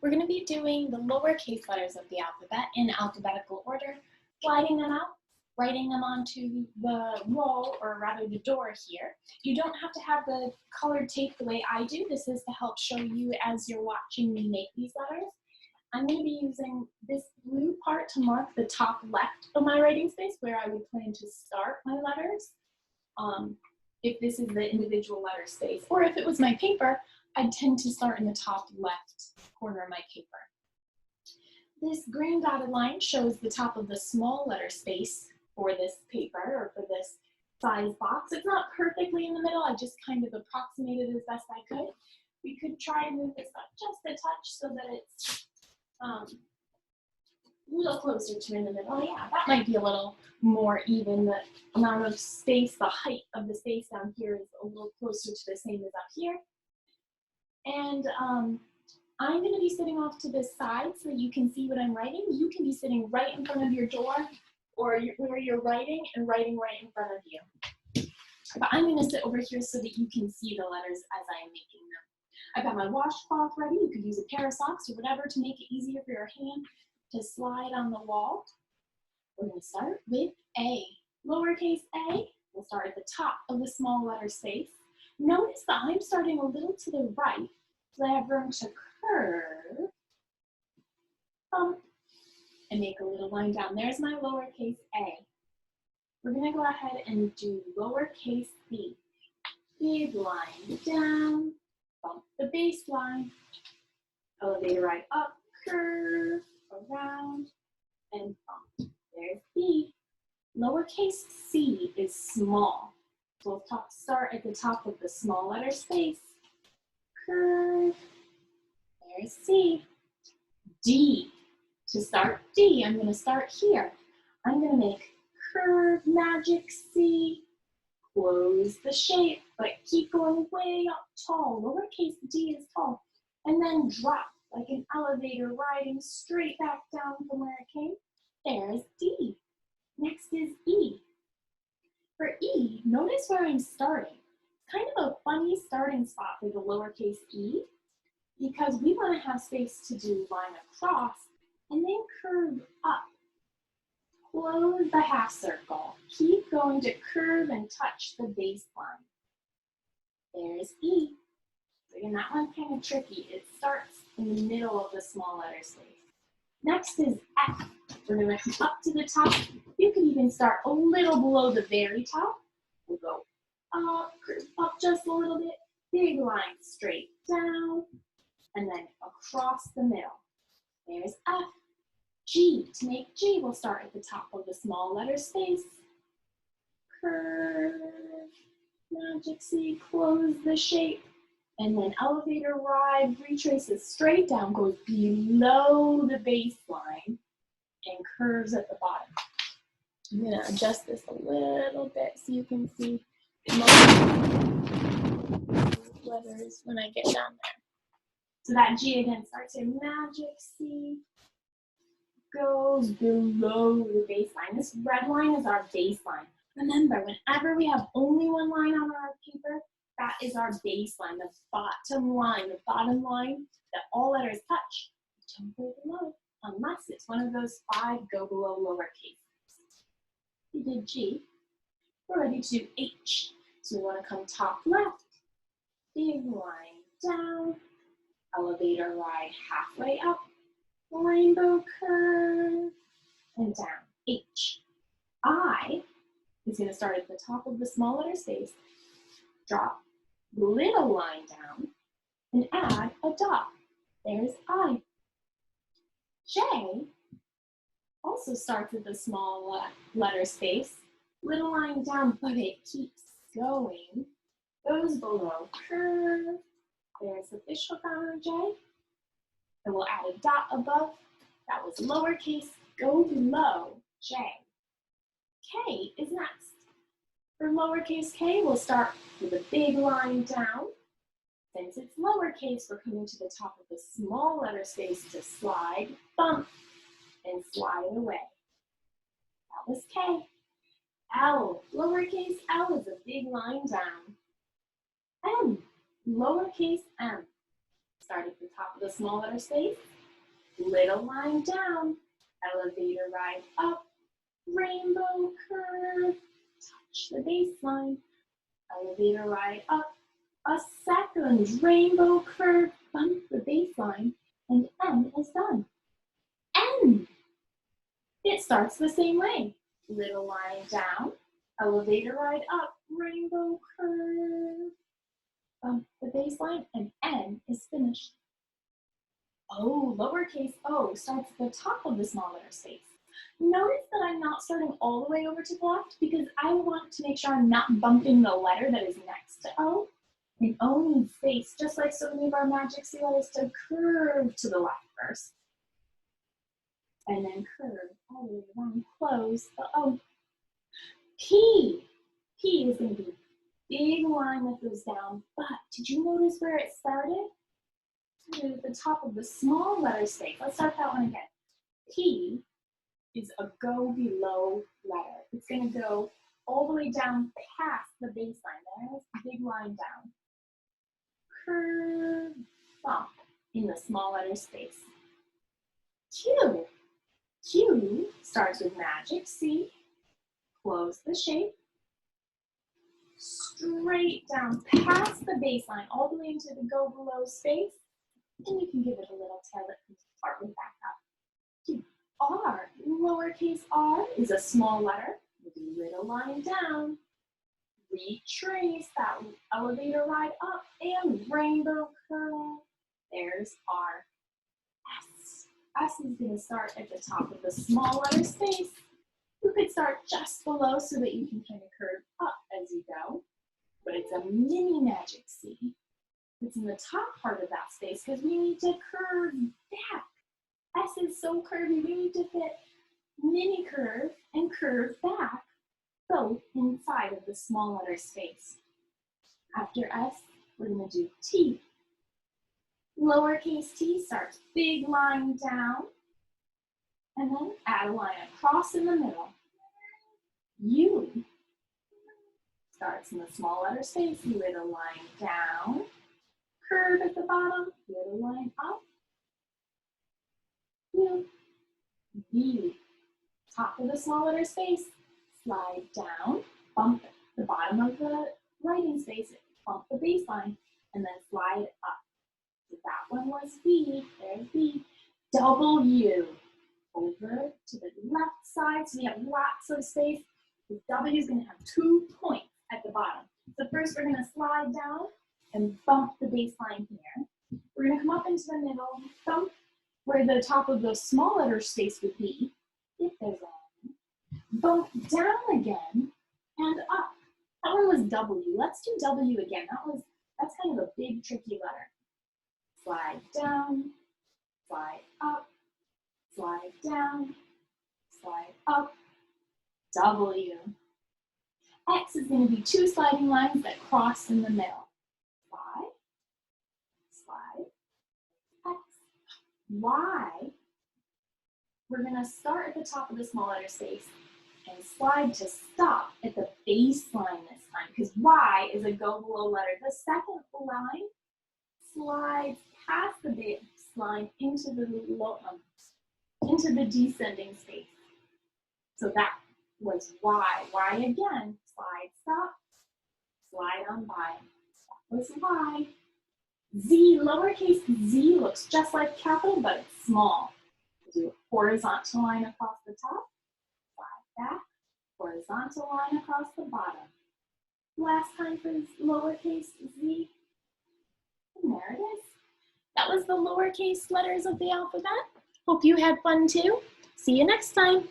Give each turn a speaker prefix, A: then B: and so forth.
A: We're going to be doing the lowercase letters of the alphabet in alphabetical order, sliding them out, writing them onto the wall, or rather the door here. You don't have to have the colored tape the way I do. This is to help show you as you're watching me make these letters. I'm going to be using this blue part to mark the top left of my writing space where I would plan to start my letters. If this is the individual letter space, or if it was my paper, I'd tend to start in the top left corner of my paper. This green dotted line shows the top of the small letter space for this paper or for this size box. It's not perfectly in the middle, I just kind of approximated as best I could. We could try and move this up just a touch so that it's a little closer to in the middle. Yeah, that might be a little more even. The amount of space, the height of the space down here is a little closer to the same as up here. And I'm going to be sitting off to this side so that you can see what I'm writing. You can be sitting right in front of your door or where you're writing and writing right in front of you. But I'm going to sit over here so that you can see the letters as I am making them. I've got my washcloth ready. You could use a pair of socks or whatever to make it easier for your hand to slide on the wall. We're going to start with A. Lowercase a, we'll start at the top of the small letter space. Notice that I'm starting a little to the right, so I have room to curve, bump, and make a little line down. There's my lowercase a. We're going to go ahead and do lowercase b. Big line down, bump the baseline, elevator right up, curve, around, and bump. There's B. Lowercase c is small. So we'll start at the top of the small letter space, curve, there's C. D. To start D, I'm going to start here. I'm going to make curve, magic C, close the shape, but keep going way up tall. Lowercase d is tall. And then drop like an elevator riding straight back down from where it came. There's D. Next is E. For E, notice where I'm starting. It's kind of a funny starting spot for the lowercase e, because we want to have space to do line across and then curve up. Close the half circle. Keep going to curve and touch the baseline. There's E. So again, that one's kind of tricky. It starts in the middle of the small letter space. Next is F. We're going to come up to the top. You can even start a little below the very top. We'll go up, curve up just a little bit. Big line straight down. And then across the middle. There's F. G. To make G, we'll start at the top of the small letter space. Curve, magic C, close the shape. And then elevator ride, retraces straight down, goes below the baseline, and curves at the bottom. I'm going to adjust this a little bit so you can see most letters when I get down there. So that G again starts in magic C, goes below the baseline. This red line is our baseline. Remember, whenever we have only one line on our paper, that is our baseline, the bottom line that all letters touch. Don't go below, unless it's one of those 5 go below lowercase. We did G. We're ready to do H. So we want to come top left, big line down, elevator ride halfway up, rainbow curve, and down. H. I is going to start at the top of the small letter space, drop, little line down, and add a dot. There's I. J also starts at the small letter space, little line down, but it keeps going, goes below, curve. There's the fish hook on our J. And we'll add a dot above. That was lowercase, go below J. K is next. For lowercase k, we'll start with a big line down. Since it's lowercase, we're coming to the top of the small letter space to slide, bump, and slide away. That was K. L, lowercase l is a big line down. M, lowercase m. Start at the top of the small letter space, little line down, elevator ride up, rainbow curve, touch the baseline, elevator ride up, a second rainbow curve, bump the baseline, and N is done. N! It starts the same way. Little line down, elevator ride up, rainbow curve, bump the baseline, and N is finished. O, lowercase o, starts at the top of the small letter space. Notice that I'm not starting all the way over to the left because I want to make sure I'm not bumping the letter that is next to O. And O needs space, just like so many of our magic C letters, to curve to the left first. And then curve all the way around, close the O. P. P is going to be a big line that goes down, but did you notice where it started? To the top of the small letter space. Let's start that one again. P is a go below letter. It's going to go all the way down past the baseline. There's a big line down. Curve, bump in the small letter space. Q. Q starts with magic C. Close the shape. Straight down past the baseline, all the way into the go below space. And you can give it a little tail that comes partly back up. Q. R, lowercase r, is a small letter with a little line down. Retrace that elevator ride up and rainbow curve. There's R. S. S is going to start at the top of the small letter space. You could start just below so that you can kind of curve up as you go. But it's a mini magic C. It's in the top part of that space because we need to curve back. S is so curvy, we need to fit mini curve and curve back, both inside of the small letter space. After S, we're going to do T. Lowercase t starts big line down, and then add a line across in the middle. U starts in the small letter space, little line down, curve at the bottom, little line up. U. V, top of the small letter space, slide down, bump the bottom of the writing space, bump the baseline, and then slide up. So that one was V, there's V. W, over to the left side, so we have lots of space. The W is going to have 2 points at the bottom. So first we're going to slide down and bump the baseline here. We're going to come up into the middle, bump where the top of the small letter space would be, if there's one. Bump down again and up. That one was W. Let's do W again. That's kind of a big, tricky letter. Slide down, slide up, slide down, slide up, W. X is going to be 2 sliding lines that cross in the middle. Slide, slide, X. Y, we're going to start at the top of the small letter space and slide to stop at the baseline this time, because Y is a go below letter. The second line slides past the baseline into the descending space. So that was Y. Y again, slide, stop, slide on by. That was Y. Z, lowercase z looks just like capital, but it's small. We'll do a horizontal line across the top, slide back, horizontal line across the bottom. Last time for lowercase z. And there it is. That was the lowercase letters of the alphabet. Hope you had fun too. See you next time.